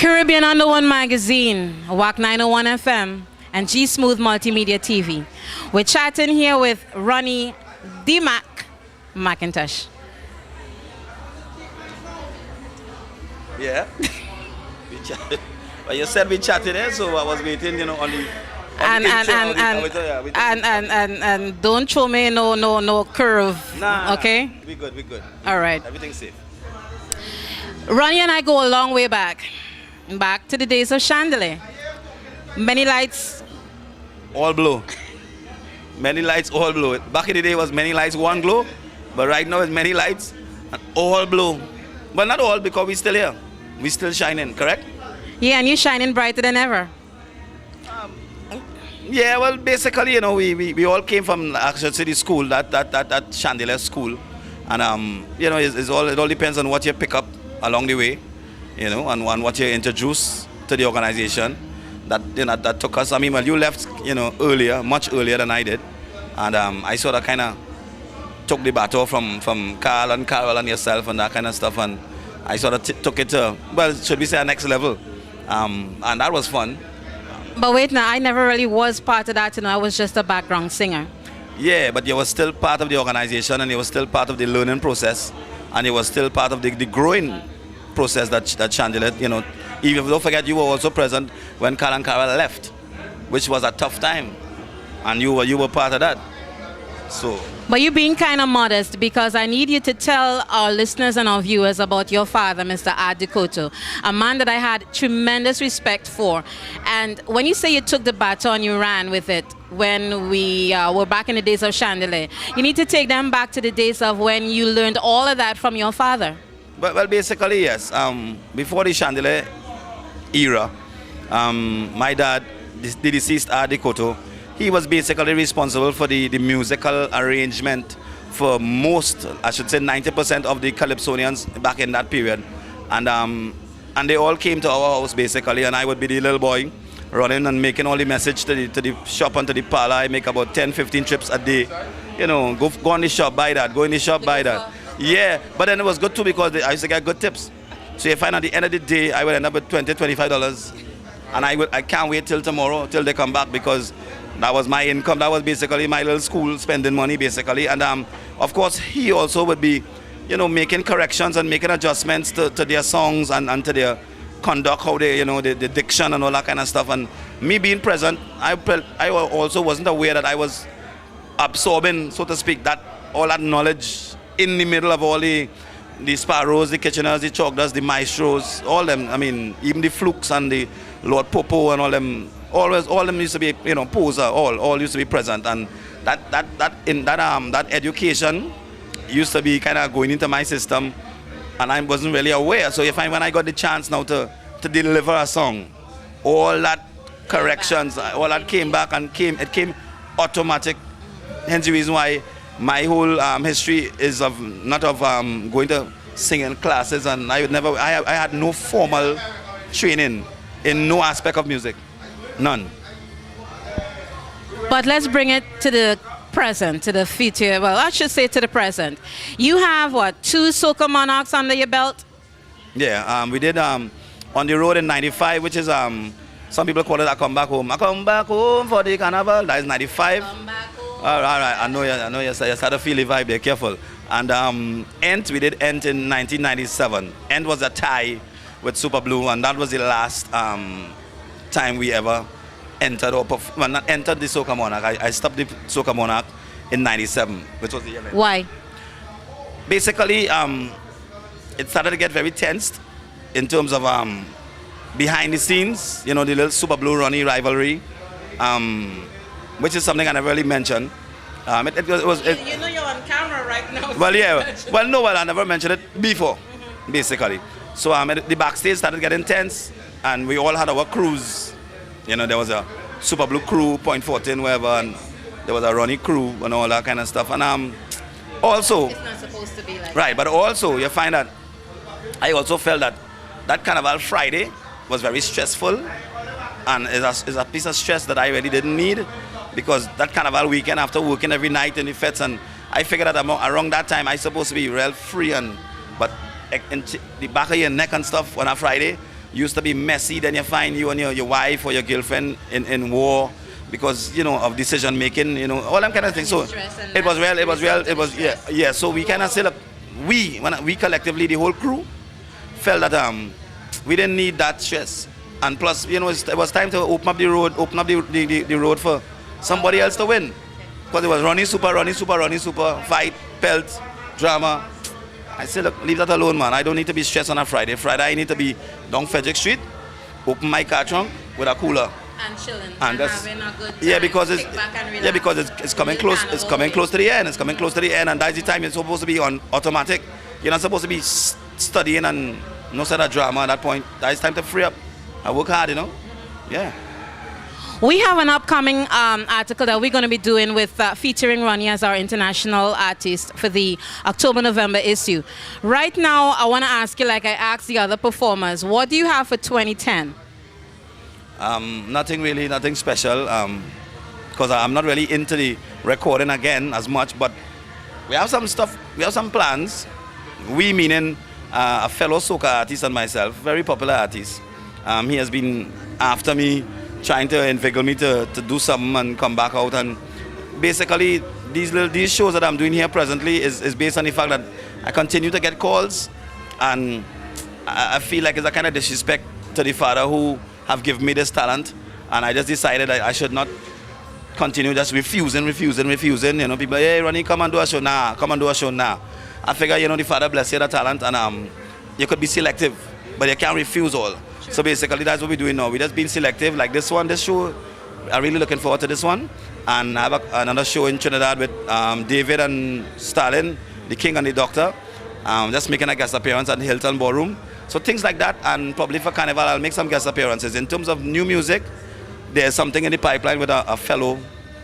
Caribbean Under One Magazine, WAC 901 FM, and G Smooth Multimedia TV. We're chatting here with Ronnie McIntosh. Yeah. Well, you said we chatted there, so I was waiting, on the. And don't show me no curve. Nah. Okay. We good. All right. Everything's safe. Ronnie and I go a long way back to the days of Chandelier. Many lights. All blow. Many lights, all blow. Back in the day, it was many lights, one glow. But right now, it's many lights and all blow. But not all, because we're still here. We're still shining, correct? Yeah, and you're shining brighter than ever. Yeah, well, basically, we all came from Action City School, that Chandelier school. And, it all depends on what you pick up along the way, and what you introduce to the organization. That took us. I mean, well, you left, earlier, much earlier than I did. And I sort of kind of took the baton from Carl and yourself and that kind of stuff. And I sort of took it to, well, should we say, our next level. And that was fun. But wait now, I never really was part of that, I was just a background singer. Yeah, but you were still part of the organization, and you were still part of the learning process, and you were still part of the growing process that Chandelier, Even don't forget, you were also present when Carl and Carol left, which was a tough time, and you were part of that. So. But you're being kind of modest, because I need you to tell our listeners and our viewers about your father, Mr. Art Decoto, a man that I had tremendous respect for. And when you say you took the baton, you ran with it when we were back in the days of Chandelier, you need to take them back to the days of when you learned all of that from your father. Well, basically, yes. Before the Chandelier era, my dad, the deceased Art Decoto, he was basically responsible for the musical arrangement for most, I should say 90% of the Calypsonians back in that period. And they all came to our house basically, and I would be the little boy running and making all the message to the shop and to the parlor. I make about 10-15 trips a day. Go on the shop, buy that, go in the shop, buy that. Yeah, but then it was good too, because I used to get good tips. So you find at the end of the day, I would end up with $20-25. And I can't wait till tomorrow, till they come back, because that was my income. That was basically my little school spending money, basically. And of course, he also would be, making corrections and making adjustments to their songs and to their conduct, how they, the diction and all that kind of stuff. And me being present, I also wasn't aware that I was absorbing, so to speak, all that knowledge in the middle of all the Sparrows, the Kitcheners, the Chogdas, the Maestros, all them. I mean, even the Flukes and the Lord Popo and all them. All of them used to be, poser, all used to be present, and that education used to be kind of going into my system, and I wasn't really aware. So you find when I got the chance now to deliver a song, all that corrections, all that came back, and it came automatic. Hence the reason why my whole history is not of going to singing classes, and I had no formal training in no aspect of music. None. But let's bring it to the present, to the future. Well, I should say to the present. You have, 2 Soca Monarchs under your belt? Yeah, we did on the road in 95, which is, some people call it I Come Back Home. I come back home for the Carnival. That is 95. Come back home. All right, I know you start to feel the vibe there, careful. And we did Ent in 1997. Ent was a tie with Super Blue, and that was the last time we ever entered not entered the Soca Monarch. I stopped the Soca Monarch in 97, which was the year. Why? Basically, it started to get very tensed in terms of behind the scenes, the little Super Blue Ronnie rivalry, which is something I never really mentioned. It was you're on camera right now. Well, yeah. Well, I never mentioned it before, basically. So the backstage started getting tense, and we all had our crews. There was a Super Blue crew, Point 14, wherever, and there was a Ronnie crew and all that kind of stuff. And also, it's not supposed to be like right, but also you find that I also felt that Carnival Friday was very stressful, and is a piece of stress that I really didn't need, because that Carnival weekend, after working every night in the fets, and I figured that around that time I supposed to be real free, but in the back of your neck and stuff on a Friday, used to be messy, then you find you and your wife or your girlfriend in war because, you know, of decision making, you know, all them kind of things. So it was yeah. So we kind of say, look, we collectively, the whole crew, felt that we didn't need that stress. And plus, you know, it was time to open up the road for somebody else to win. Because it was Ronnie Super, fight, pelt, drama. I said, look, leave that alone, man. I don't need to be stressed on a Friday. Friday, I need to be down Frederick Street, open my car trunk with a cooler. And chilling and having a good time. Yeah, because it's coming close. It's coming close to the end. It's coming close to the end, and that's the time you're supposed to be on automatic. You're not supposed to be studying and no sort of drama at that point. That's time to free up. I work hard, you know. Yeah. We have an upcoming article that we're going to be doing with featuring Ronnie as our international artist for the October-November issue. Right now, I want to ask you, like I asked the other performers, what do you have for 2010? Nothing really, nothing special. Because I'm not really into the recording again as much, but we have some stuff, we have some plans. We meaning a fellow soca artist and myself, very popular artist. He has been after me, trying to inveigle me to do something and come back out. And basically, these shows that I'm doing here presently is based on the fact that I continue to get calls, and I feel like it's a kind of disrespect to the father who have given me this talent, and I just decided that I should not continue just refusing. You know, people, hey, Ronnie, come and do a show now. Come and do a show now. I figure, you know, the father bless you the talent, and you could be selective, but you can't refuse all. Sure. So basically, that's what we're doing now. We're just being selective. Like this show, I'm really looking forward to this one. And I have another show in Trinidad with David and Stalin, the King and the Doctor, just making a guest appearance at the Hilton Ballroom. So things like that, and probably for Carnival, I'll make some guest appearances. In terms of new music, there's something in the pipeline with a fellow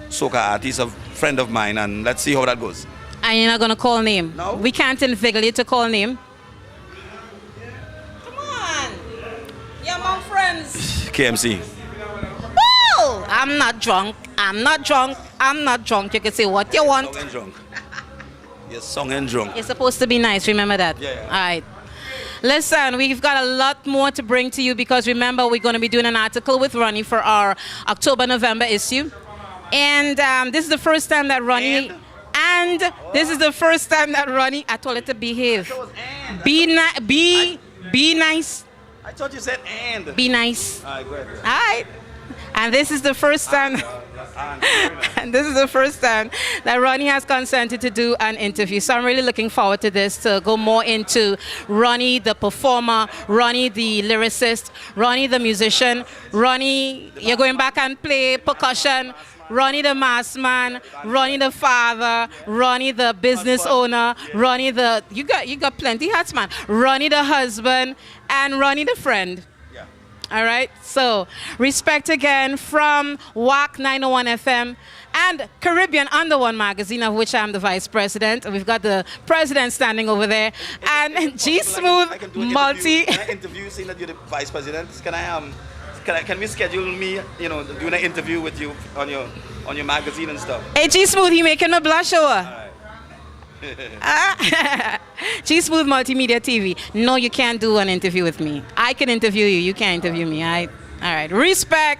soca artist, a friend of mine, and let's see how that goes. And you're not going to call name? No. We can't inveigle you to call name. Come on. You're among friends. KMC. Woo! I'm not drunk. You can say what you want. Song and drunk. You're song and drunk. You're supposed to be nice. Remember that? Yeah. All right. Listen, we've got a lot more to bring to you because remember, we're going to be doing an article with Ronnie for our October-November issue. And this is the first time that Ronnie... And this is the first time that Ronnie... I told it to behave. Be nice. I thought you said and. Be nice. All right, go ahead. All right. And this is the first time... And this is the first time that Ronnie has consented to do an interview. So I'm really looking forward to this, to go more into Ronnie the performer, Ronnie the lyricist, Ronnie the musician, Ronnie, you're going back and play percussion, Ronnie the mass man, Ronnie the father, Ronnie the business owner, Ronnie the, you got plenty hats, man, Ronnie the husband, and Ronnie the friend. All right, so respect again from WAC 901 FM and Caribbean Under One magazine, of which I'm the vice president. We've got the president standing over there, and G Smooth Multi. Can I interview, seeing that you're the vice president? Can we schedule me, you know, doing an interview with you on your magazine and stuff? Hey, G Smooth, he making me blush over. G Smooth Multimedia TV. No, you can't do an interview with me. I can interview you. You can't interview me. All right. Respect.